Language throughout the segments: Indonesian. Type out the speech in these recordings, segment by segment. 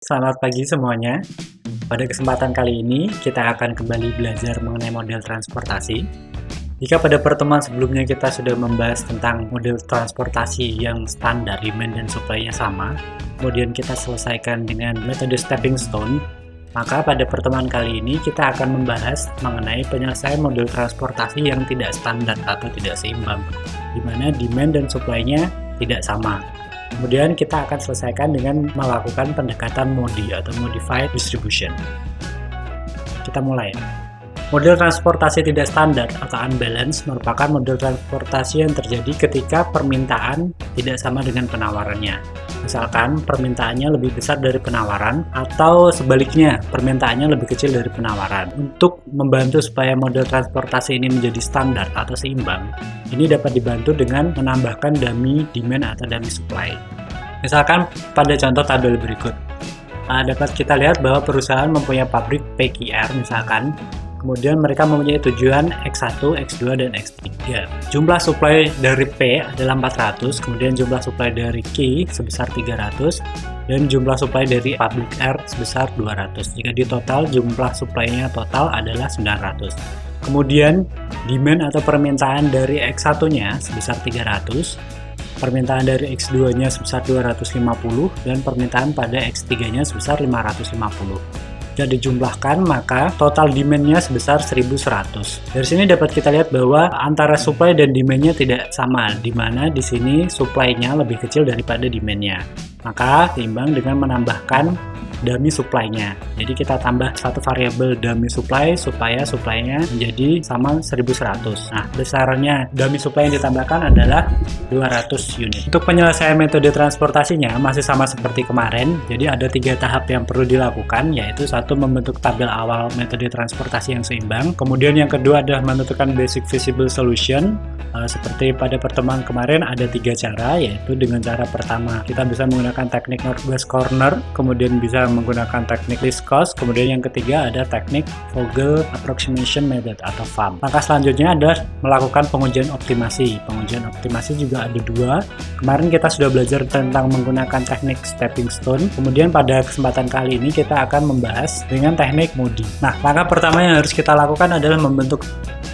Selamat pagi semuanya. Pada kesempatan kali ini, kita akan kembali belajar mengenai model transportasi. Jika pada pertemuan sebelumnya kita sudah membahas tentang model transportasi yang standar, demand dan supply-nya sama, kemudian kita selesaikan dengan metode stepping stone, maka pada pertemuan kali ini kita akan membahas mengenai penyelesaian model transportasi yang tidak standar atau tidak seimbang, di mana demand dan supply-nya tidak sama. Kemudian kita akan selesaikan dengan melakukan pendekatan MODI atau Modified Distribution. Kita mulai. Model transportasi tidak standar atau unbalance merupakan model transportasi yang terjadi ketika permintaan tidak sama dengan penawarannya. Misalkan permintaannya lebih besar dari penawaran atau sebaliknya permintaannya lebih kecil dari penawaran. Untuk membantu supaya model transportasi ini menjadi standar atau seimbang, ini dapat dibantu dengan menambahkan dummy demand atau dummy supply. Misalkan pada contoh tabel berikut, dapat kita lihat bahwa perusahaan mempunyai pabrik PQR misalkan, kemudian mereka mempunyai tujuan X1, X2, dan X3. Jumlah supply dari P adalah 400, kemudian jumlah supply dari Q sebesar 300, dan jumlah supply dari pabrik R sebesar 200. Jika di total, jumlah supply-nya total adalah 900. Kemudian, demand atau permintaan dari X1-nya sebesar 300, permintaan dari X2-nya sebesar 250, dan permintaan pada X3-nya sebesar 550. Jika dijumlahkan, maka total demand-nya sebesar 1100. Dari sini dapat kita lihat bahwa antara supply dan demand-nya tidak sama, di mana di sini supply-nya lebih kecil daripada demand-nya. Maka seimbang dengan menambahkan dummy supply-nya. Jadi kita tambah satu variabel dummy supply supaya supply-nya menjadi sama 1100. Nah, besarannya dummy supply yang ditambahkan adalah 200 unit. Untuk penyelesaian metode transportasinya masih sama seperti kemarin. Jadi ada 3 tahap yang perlu dilakukan, yaitu satu, membentuk tabel awal metode transportasi yang seimbang. Kemudian yang kedua adalah menentukan basic feasible solution. Seperti pada pertemuan kemarin ada 3 cara, yaitu dengan cara pertama kita bisa menggunakan teknik northwest corner, kemudian bisa menggunakan teknik least cost, kemudian yang ketiga ada teknik Vogel approximation method atau VAM. Langkah selanjutnya adalah melakukan pengujian optimasi. Pengujian optimasi juga ada 2. Kemarin kita sudah belajar tentang menggunakan teknik stepping stone, kemudian pada kesempatan kali ini kita akan membahas dengan teknik MODI. Nah, langkah pertama yang harus kita lakukan adalah membentuk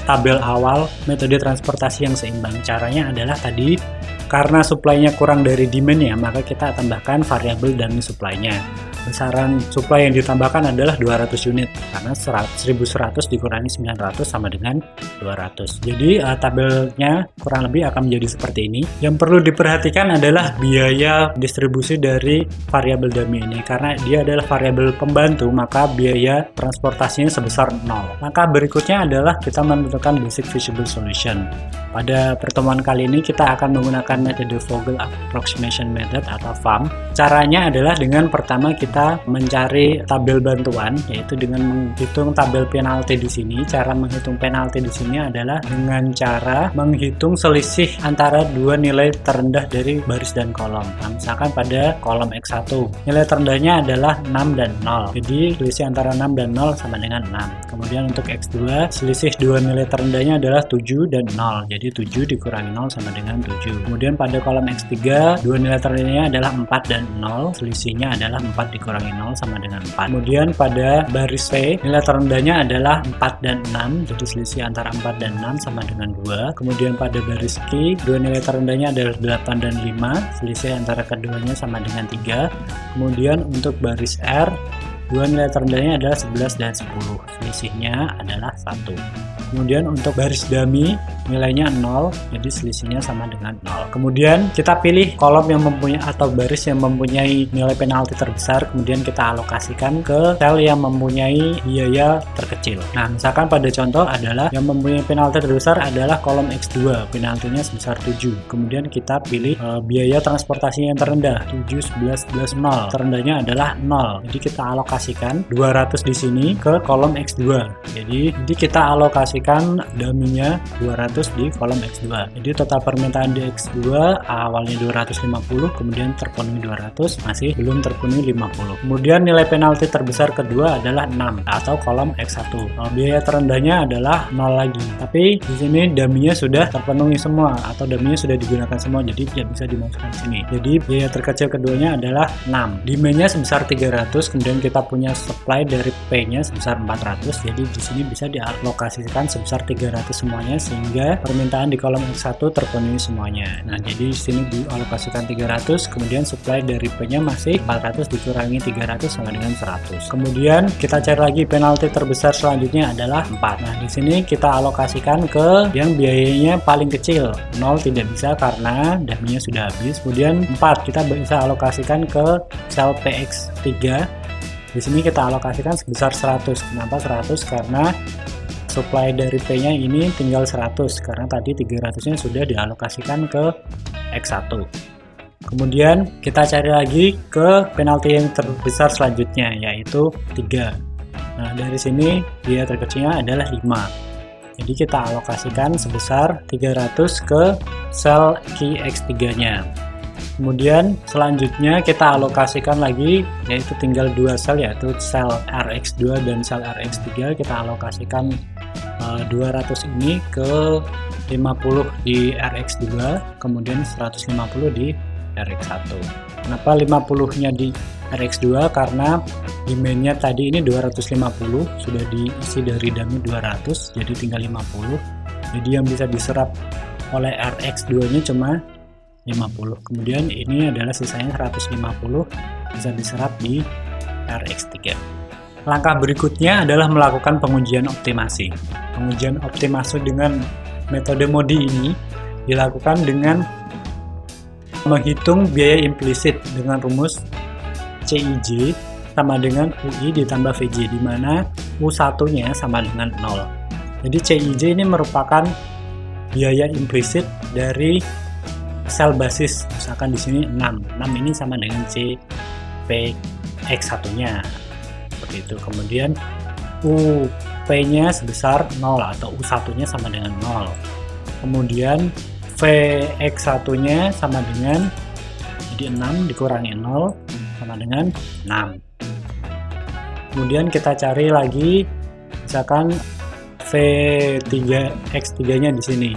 tabel awal metode transportasi yang seimbang. Caranya adalah tadi, karena supply-nya kurang dari demand-nya, maka kita tambahkan variabel dummy supply-nya. Besaran supply yang ditambahkan adalah 200 unit, karena 1100 dikurangi 900 sama dengan 200. Jadi tabelnya kurang lebih akan menjadi seperti ini. Yang perlu diperhatikan adalah biaya distribusi dari variabel dummy ini, karena dia adalah variabel pembantu, maka biaya transportasinya sebesar 0. Langkah berikutnya adalah kita menentukan basic feasible solution. Pada pertemuan kali ini kita akan menggunakan metode Vogel approximation method atau VAM. Caranya adalah dengan pertama kita mencari tabel bantuan, yaitu dengan menghitung tabel penalti di sini. Cara menghitung penalti di sini adalah dengan cara menghitung selisih antara 2 nilai terendah dari baris dan kolom. Nah, misalkan pada kolom X1, nilai terendahnya adalah 6 dan 0. Jadi selisih antara 6 dan 0 sama dengan 6. Kemudian untuk X2, selisih 2 nilai terendahnya adalah 7 dan 0. Jadi 7 dikurangi 0 sama dengan 7. Kemudian pada kolom X3, 2 nilai terendahnya adalah 4 dan 0. Selisihnya adalah 4 dikurangi 0 sama dengan 4. Kemudian pada baris C, nilai terendahnya adalah 4 dan 6. Jadi selisih antara 4 dan 6 sama dengan 2. Kemudian pada baris Q, 2 nilai terendahnya adalah 8 dan 5. Selisih antara keduanya sama dengan 3. Kemudian untuk baris R, 2 nilai terendahnya adalah 11 dan 10. Selisihnya adalah 1. Kemudian untuk baris dummy nilainya 0, jadi selisihnya sama dengan 0. Kemudian kita pilih kolom yang mempunyai atau baris yang mempunyai nilai penalti terbesar, kemudian kita alokasikan ke sel yang mempunyai biaya terkecil. Nah, misalkan pada contoh adalah yang mempunyai penalti terbesar adalah kolom X2, penaltinya sebesar 7. Kemudian kita pilih biaya transportasi yang terendah, 7, 11, 11, 0. Terendahnya adalah 0. Jadi kita alokasikan 200 di sini ke kolom X2. Jadi kita alokasikan dummy-nya 200 200 di kolom X2. Jadi total permintaan di X2 awalnya 250, kemudian terpenuhi 200, masih belum terpenuhi 50. Kemudian nilai penalti terbesar kedua adalah 6 atau kolom X1. Biaya terendahnya adalah 0 lagi. Tapi di sini dummy-nya sudah terpenuhi semua atau dummy-nya sudah digunakan semua, jadi tidak bisa dimasukkan di sini. Jadi biaya terkecil keduanya adalah 6. Demand-nya sebesar 300, kemudian kita punya supply dari P-nya sebesar 400. Jadi di sini bisa dialokasikan sebesar 300 semuanya sehingga permintaan di kolom X1 terpenuhi semuanya. Nah, jadi di sini dialokasikan 300, kemudian supply dari P-nya masih 400 dikurangi 300 sama dengan 100. Kemudian kita cari lagi penalti terbesar selanjutnya adalah 4. Nah, di sini kita alokasikan ke yang biayanya paling kecil. 0 tidak bisa karena dummy-nya sudah habis. Kemudian 4 kita bisa alokasikan ke sel PX3. Di sini kita alokasikan sebesar 100. Kenapa 100? Karena supply dari P-nya ini tinggal 100 karena tadi 300-nya sudah dialokasikan ke X1. Kemudian kita cari lagi ke penalti yang terbesar selanjutnya yaitu 3. Nah, dari sini biaya terkecilnya adalah 5. Jadi kita alokasikan sebesar 300 ke sel key X3-nya. Kemudian selanjutnya kita alokasikan lagi yaitu tinggal 2 sel yaitu sel RX2 dan sel RX3. Kita alokasikan 200 ini ke 50 di RX2, kemudian 150 di RX1. Kenapa 50-nya di RX2? Karena demand-nya tadi ini 250, sudah diisi dari dummy 200, jadi tinggal 50. Jadi yang bisa diserap oleh RX2-nya cuma 50. Kemudian ini adalah sisanya 150 bisa diserap di RX3. Langkah berikutnya adalah melakukan pengujian optimasi. Pengujian optimasi dengan metode MODI ini dilakukan dengan menghitung biaya implisit dengan rumus CIJ sama dengan UI ditambah VJ, di mana U1-nya sama dengan 0. Jadi CIJ ini merupakan biaya implisit dari sel basis. Misalkan di sini 6 ini sama dengan CPX1-nya. Seperti itu. Kemudian UP-nya sebesar 0 atau U1-nya sama dengan 0. Kemudian VX1-nya sama dengan, jadi 6 dikurangi 0 sama dengan 6. Kemudian kita cari lagi misalkan V3X3-nya di sini.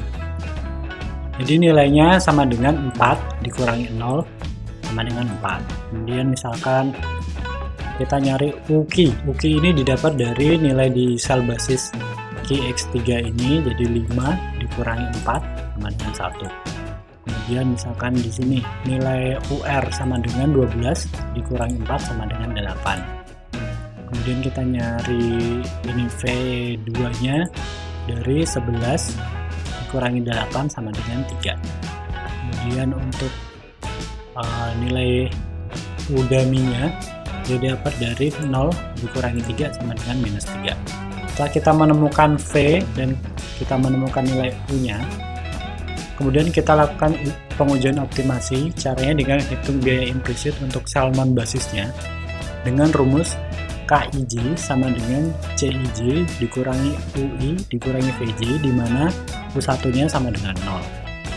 Jadi nilainya sama dengan 4 dikurangi 0 sama dengan 4. Kemudian misalkan kita nyari UKI. UKI ini didapat dari nilai di sel basis KX3 ini, jadi 5 dikurangi 4 sama dengan 1. Kemudian misalkan di sini nilai UR sama dengan 12 dikurangi 4 sama dengan 8. Kemudian kita nyari ini V2-nya dari 11 dikurangi 8 sama dengan 3. Kemudian untuk nilai udaminya dia dapat dari 0 dikurangi 3 sama dengan minus 3. Setelah kita menemukan V dan kita menemukan nilai U-nya, kemudian kita lakukan pengujian optimasi. Caranya dengan hitung biaya implisit untuk sel non basisnya dengan rumus KIJ sama dengan CIJ dikurangi UI dikurangi VJ, di mana U1-nya sama dengan 0.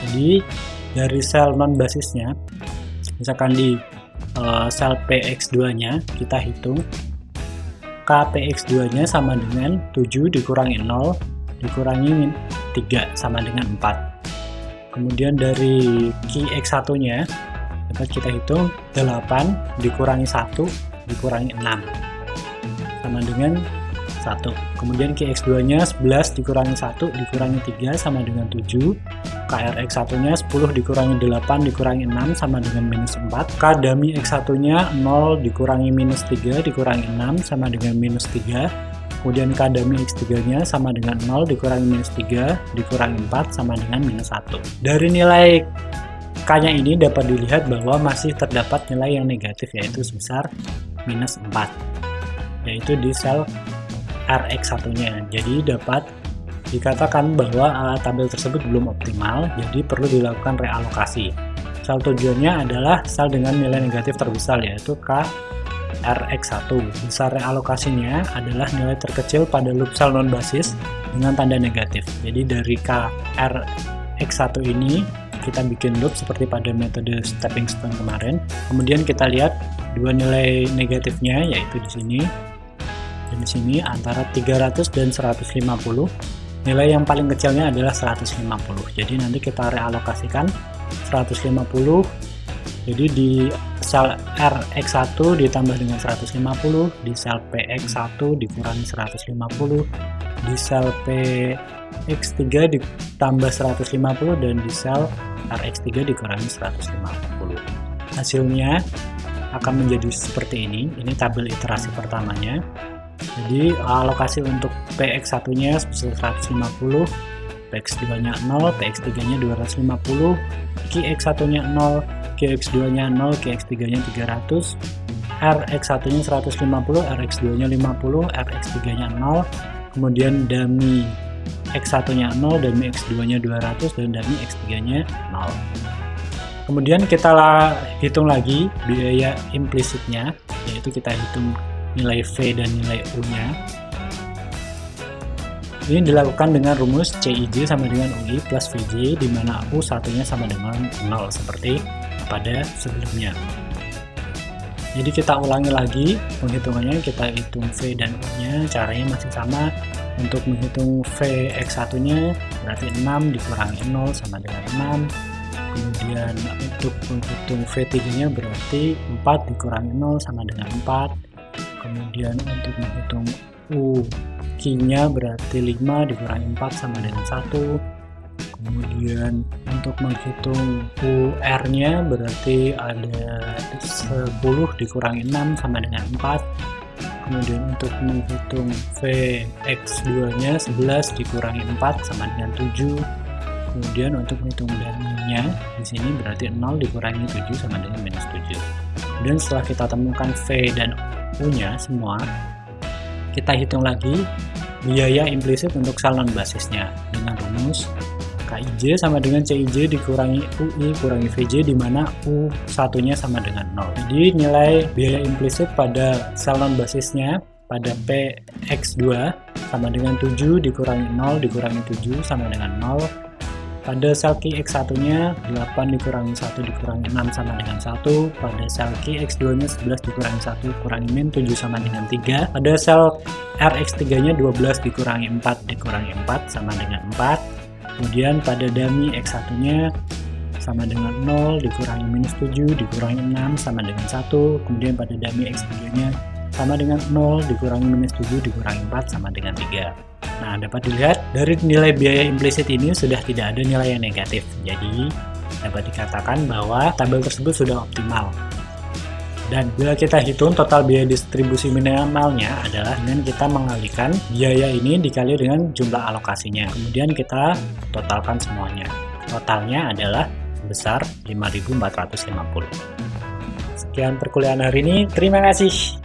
Jadi dari sel non basisnya, misalkan di sel PX2-nya kita hitung KPX2-nya sama dengan 7 dikurangi 0 dikurangi 3 sama dengan 4. Kemudian dari KX1-nya dapat kita hitung 8 dikurangi 1 dikurangi 6 sama dengan 1. Kemudian KX2-nya 11 dikurangi 1 dikurangi 3 sama dengan 7. KRX1-nya 10 dikurangi 8 dikurangi 6 sama dengan minus 4. K-dummy X1-nya 0 dikurangi minus 3 dikurangi 6 sama dengan minus 3. Kemudian K-dummy X3-nya sama dengan 0 dikurangi minus 3 dikurangi 4 sama dengan minus 1. Dari nilai K-nya ini dapat dilihat bahwa masih terdapat nilai yang negatif, yaitu sebesar minus 4, yaitu di sel RX1-nya. Jadi dapat dikatakan bahwa tabel tersebut belum optimal, jadi perlu dilakukan realokasi. Sel tujuannya adalah sel dengan nilai negatif terbesar, yaitu KRX1. Besar realokasinya adalah nilai terkecil pada loop sel non basis dengan tanda negatif. Jadi dari KRX1 ini kita bikin loop seperti pada metode stepping stone kemarin. Kemudian kita lihat dua nilai negatifnya, yaitu di sini dan di sini, antara 300 dan 150. Nilai yang paling kecilnya adalah 150. Jadi nanti kita realokasikan 150. Jadi di sel RX1 ditambah dengan 150, di sel PX1 dikurangi 150, di sel PX3 ditambah 150, dan di sel RX3 dikurangi 150. Hasilnya akan menjadi seperti ini. Ini tabel iterasi pertamanya. Jadi alokasi untuk PX1 nya sebesar 150, PX2 nya 0, PX3 nya 250, QX1 nya 0, QX2 nya 0, QX3 nya 300, RX1 nya 150, RX2 nya 50, RX3 nya 0, kemudian dummy X1 nya 0, dummy X2 nya 200, dan dummy X3 nya 0. Kemudian kita hitung lagi biaya implisitnya, yaitu kita hitung nilai V dan nilai U nya. Ini dilakukan dengan rumus CIJ sama dengan UI plus VJ, di mana U satunya sama dengan 0 seperti pada sebelumnya. Jadi kita ulangi lagi penghitungannya, kita hitung V dan U nya, caranya masih sama. Untuk menghitung VX1 nya berarti 6 dikurangi 0 sama dengan 6. Kemudian untuk menghitung V3 nya berarti 4 dikurangi 0 sama dengan 4. Kemudian untuk menghitung U-nya berarti 5 dikurangi 4 sama dengan 1. Kemudian untuk menghitung UR-nya berarti ada 10 dikurangi 6 sama dengan 4. Kemudian untuk menghitung VX2-nya 11 dikurangi 4 sama dengan 7. Kemudian untuk menghitung dummy-nya di sini berarti 0 dikurangi 7 sama dengan minus 7. Kemudian setelah kita temukan V dan U-nya semua, kita hitung lagi biaya implisit untuk sel non basisnya dengan rumus KIJ sama dengan CIJ dikurangi UI kurangi VJ, di mana U satunya sama dengan 0. Jadi nilai biaya implisit pada sel non basisnya pada PX2 sama dengan 7 dikurangi 0 dikurangi 7 sama dengan 0. Pada sel QX1 nya 8 dikurangi 1 dikurangi 6 sama dengan 1. Pada sel QX2 nya 11 dikurangi 1 kurangi min 7 sama dengan 3. Pada sel RX3 nya 12 dikurangi 4 dikurangi 4 sama dengan 4. Kemudian pada dummy X1 nya sama dengan 0 dikurangi minus 7 dikurangi 6 sama dengan 1. Kemudian pada dummy X3 nya sama dengan 0 dikurangi minus 7 dikurangi 4 sama dengan 3. Nah, dapat dilihat dari nilai biaya implisit ini sudah tidak ada nilai yang negatif. Jadi, dapat dikatakan bahwa tabel tersebut sudah optimal. Dan bila kita hitung total biaya distribusi minimalnya adalah dengan kita mengalihkan biaya ini dikali dengan jumlah alokasinya. Kemudian kita totalkan semuanya. Totalnya adalah sebesar 5.450. Sekian perkuliahan hari ini. Terima kasih.